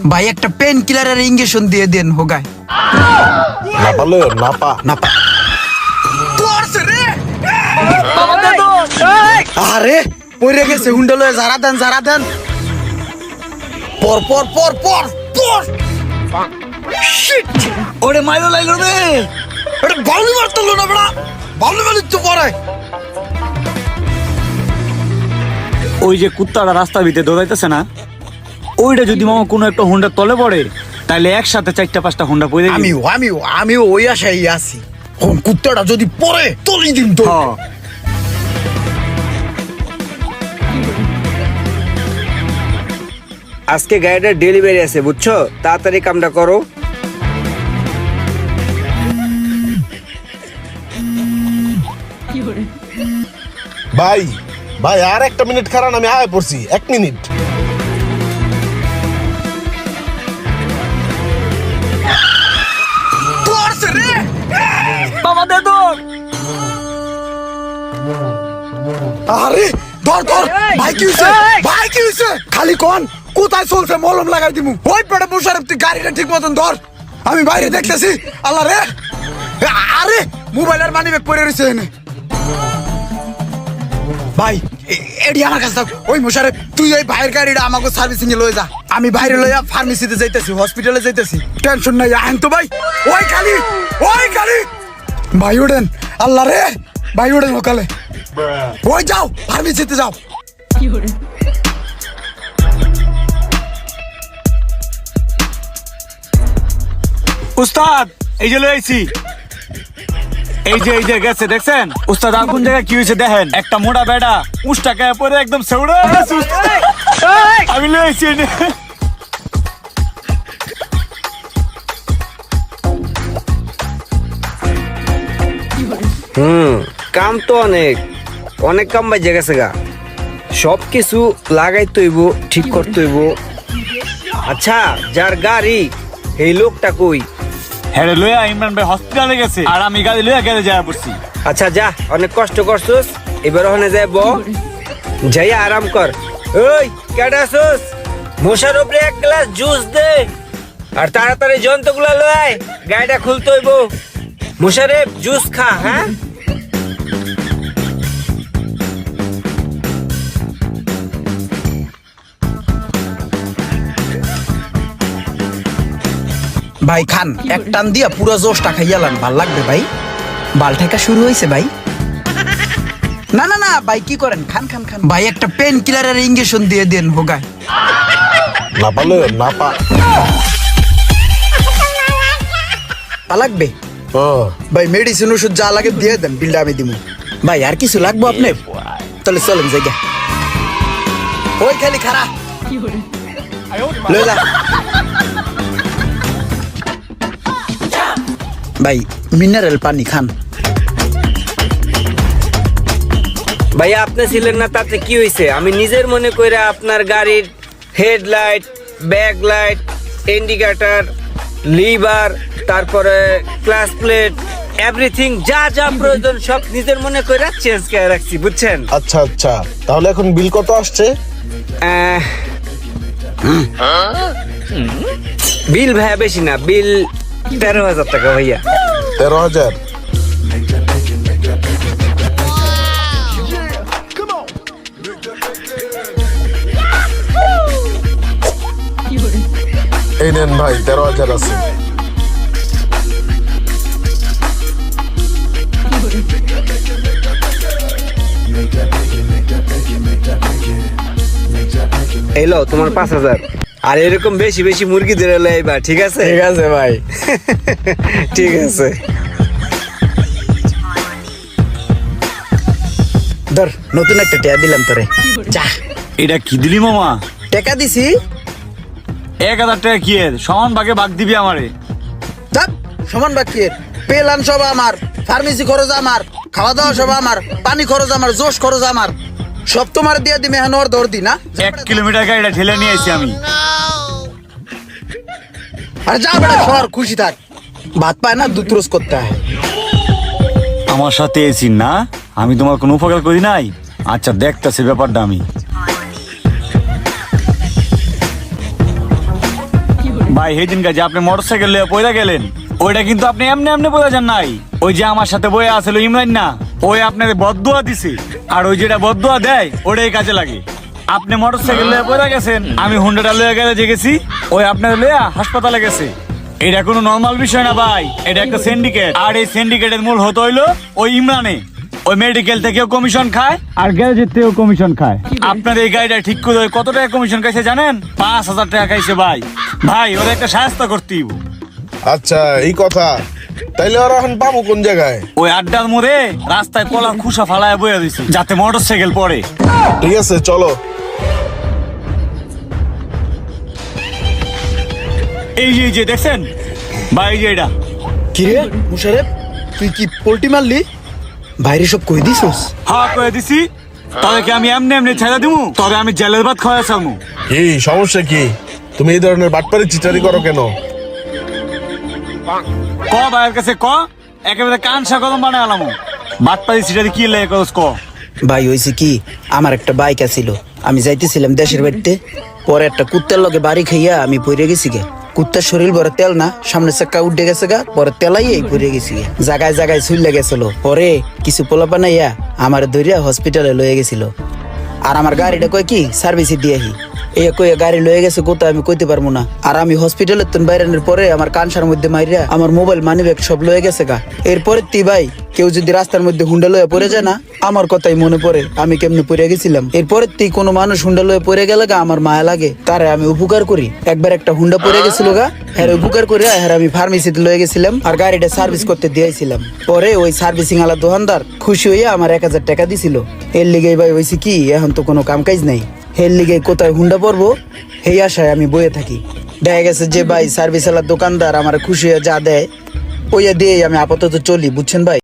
ভাই একটা pen কিলারের injection দিয়ে দেন হোগায়। না পারলে না পা আরে পড়ে গেছে হুন্ডা লয়ে যারা দেন পর পর পর পর পর শিট ওরে মাইলো লাইলো রে আরে বাউলি মারতলো না বড়া বাউলি মারি তো পড়ে। ওই যে কুত্তাটা রাস্তার ভিতরে দৌড়াইতেছে না, ওইটা যদি মামা কোনো একটা হোন্ডা তলে পড়ে তাহলে একসাথে 4-5টা হোন্ডা পড়ে যাবে। আমিও ওই আশাই আছি। কোন কুত্তাটা যদি পড়ে তলি দিন তো। আজকে গাড়িটা ডেলিভারি আছে বুঝছো, তাড়াতাড়ি কামটা করো। ভাই ভাই আর একটা মিনিট খারান, আমি আয় পড়ছি 1 মিনিট। মামা দে তো। আরে ধর ভাই কি হইছে খালি কোন কোথায় চলছে মলম লাগাই দিমু। ওই পেটে বসার তুই গাড়িটা ঠিক মতন ধর, আমি বাইরে দেখতেছি। আল্লাহ রে আরে মোবাইলের মানি ব্যাগ পড়ে রইছে এনে। ভাই এডি আমার কাছে থাক। ওই মশারে তুই ওই ভাইয়ের গাড়িটা আমাকে সার্ভিসিং এ লয়ে যা, আমি বাইরে লইয়া ফার্মেসিতে যাইতেছি, হসপিটালে যাইতেছি। টেনশন নাই আহেন তো ভাই। ওই খালি ভাই ওঠেন। আল্লাহ রে ভাই ওঠেন সকালে। ওই যাও ফার্মেসিতে যাও। উস্তাদ এই যে লইছি, এই যে গেছে দেখছেন উস্তাদ। আর কোন জায়গায় কি হয়েছে দেখেন, একটা মোটা বেড়া উষ্টাকে পরে একদম সেউড়ে গেছে উস্তাদ। আমি লইছি কাম তো অনেক কাম বাজে গেছে গা, সব কিছু লাগাইতে হইব, ঠিক করতে হইব। আচ্ছা যার গাড়ি এই লোকটা কই? হ্যাঁ লইয়া ইমরান ভাই হসপিটালে গেছে আর আমি গাড়ি লইয়া গেলে যাওয়া পড়ছি। আচ্ছা যা, অনেক কষ্ট করছস, এবার ওখানে যাইব, যাই আরাম কর। ওই কেডা আসছস? মশার উপরে 1 গ্লাস জুস দে আর তাড়াতাড়ি যন্ত্রগুলা লয়, গাড়িটা খুলতে হইব। মোশারেফ জুস খা। হ্যাঁ ভাই খান, এক টান দিয়া পুরো জোশটা খাইয়ালাম, ভাল লাগবে ভাই। বাল ঠেকা শুরু হয়েছে ভাই। না ভাই কি করেন, খান ভাই একটা পেন কিলারের ইঞ্জেকশন দিয়ে দেন হোগায়। না পারলে না পা লাগবে ভাই, মেডিসিন ওষুধ যা লাগে দিয়ে দেন, বিলটা আমি দিমু। ভাই আর কিছু লাগবো আপনার? তাহলে চলেন জায়গা। ওই খালি খারা লয়ে যা ভাই, মিনারেল পানি খান। ভাইয়া আপনি ছিলেন না তাতে কি হয়েছে? আমি নিজের মনে করে আপনার গাড়ির হেডলাইট, ব্যাকলাইট, ইন্ডিকেটর, লিভার, তারপরে ক্লাস প্লেট, এভরিথিং যা যা প্রয়োজন সব নিজের মনে করে চেঞ্জ করে রাখছি বুঝছেন। আচ্ছা তাহলে এখন বিল কত আসছে? বিল ভাইয়া বেশি না, বিল 13,000 টাকা ভাইয়া। 13,000? এই নেন ভাই, 13,000 আছে। এলো তোমার 5,000। আর এরকম বেশি বেশি মুরগি ধরে লাইবা, ঠিক আছে? ঠিক আছে ভাই। ঠিক আছে। ধর নতুন একটা টিয়া দিলাম তোরে, যা। এটা কি দিলি মামা? টাকা দিছি 1,000 টাকা কি এর সমান ভাগে ভাগ দিবি আমারে? যাক সমান বাকি, পেলান সব আমার, ফার্মেসি খরচ আমার, খাওয়া দাওয়া সব আমার, পানি খরচ আমার, জোশ খরচ আমার, সব তোমার দিয়ে দিমে। এখন ওর দর দি না, 1 কিলোমিটার গাড়িটা ঠেলে নিয়ে আসি আমি। আরে যা বেটা সর, খুশি থাক। ভাত পায় না, দুধ রোজ করতে হয়। আমার সাথে এসি না, আমি তোমার কোনো উপকার করি নাই। আচ্ছা দেখতেছি ব্যাপারটা আমি। ভাই সেই দিনকে যে আপনি মোটরসাইকেল লিয়ে পয়রা গেলেন, ওইটা কিন্তু আপনি এমনি এমনি পয়রা যান নাই। ওই যে আমার সাথে বয়ে আসলো ইমরান না, ওই আপনাদের বদদুয়া দিছে, আর ওই যেটা বদদুয়া দেয় ওটাই কাজে লাগে। আপনি মোটরসাইকেল লিয়ে পয়রা গেছেন, আমি হুন্ডাটা লয়ে গ্যারেজে গেছি, ওই আপনার লইয়া হাসপাতালে গেছে। এটা কোনো নর্মাল বিষয় না ভাই, এটা একটা সিন্ডিকেট। আর এই সিন্ডিকেটের মূল হতো হইলো ওই ইমরানে। ওই মেডিকেল থেকেও কমিশন খায় আর গ্যারেজের থেকেও কমিশন খায়। আপনার এই গাড়িটা ঠিক করে কত টাকা কমিশন খাইছে জানেন? 5,000 টাকা খাইছে ভাই। ভাই ওরা একটা সাহায্য করতেই। আচ্ছা এই কথা, তাইলে ওরা এখন পাবো কোন জায়গায়? ওই আড্ডার মোড়ে রাস্তায় কলা খুশা ফালায় বয়ে দিছে, যাতে মোটরসাইকেল পড়ে। ঠিক আছে চলো। এই যে দেখছেন ভাই, এই যে এটা। কিরে মুশারেফ, তুই কি পোল্টি মারলি? বাইরে সব কই দিছস? হ্যাঁ কয়ে দিছি। তবে কি আমি এমনি এমনি ছেড়ে দিব? তবে আমি জেলের ভাত খাওয়া চামু। কি সমস্যা কি? তুমি এই ধরনের বাটপারি চিটারি করো কেন? ক ভাইয়ের কাছে ক, একেবারে কান সাগরম বানায় আলামু। বাটপাড়ি সিটারি কি লেগে করস ক। ভাই হয়েছে কি, আমার একটা বাইক আছিল, আমি যাইতেছিলাম দেশের বাড়িতে, পরে একটা কুত্তার লগে বাড়ি খাইয়া আমি পড়ে গেছি গে। কুত্তার শরীর ভরে তেল না, সামনে চাক্কা উঠে গেছে গা, পরে তেলাইয়াই পড়ে গেছি গে। জায়গায় জায়গায় চুইলে গেছিল, পরে কিছু পোলা বানাইয়া আমার ধরিয়া হসপিটালে লয়ে গেছিল। আর আমার গাড়িটা কয় কি সার্ভিসে দিয়াহি, এই কইয়া গাড়ি লয়ে গেছে কোথায় আমি কইতে পারবো না। আর আমি হসপিটালের তো বাইরানোর পরে আমার কানসার মধ্যে মাইরা আমার মোবাইল মানি ব্যাগ সব লয়ে গেছে গা। এরপরে তুই ভাই কেউ যদি রাস্তার মধ্যে হুন্ডা লয়ে পড়ে যায় না, আমার কথাই মনে পড়ে আমি কেমনে পড়ে গেছিলাম। এরপরে তুই কোনো মানুষ হুন্ডা লয়ে পড়ে গেলে গা আমার মায়া লাগে, তারে আমি উপকার করি। একবার একটা হুন্ডা পড়ে গেছিল গা, হ্যাঁ উপকার করে হ্যাঁ আমি ফার্মেসিতে লয়ে গেছিলাম আর গাড়িটা সার্ভিস করতে দিয়েছিলাম। পরে ওই সার্ভিসিং আলা দোকানদার খুশি হইয়া আমার 1000 টাকা দিছিল। এর লিগে ভাই হয়েছে কি, এখন তো কোনো কাম কাজ নাই, এর লিগে কোথায় হুন্ডা পড়বো এই আশায় আমি বয়ে থাকি। দেখা গেছে যে ভাই সার্ভিস আলার দোকানদার আমার খুশি হয়ে যা দেয় ওইয়া দিয়ে আমি আপাতত চলি, বুঝছেন ভাই।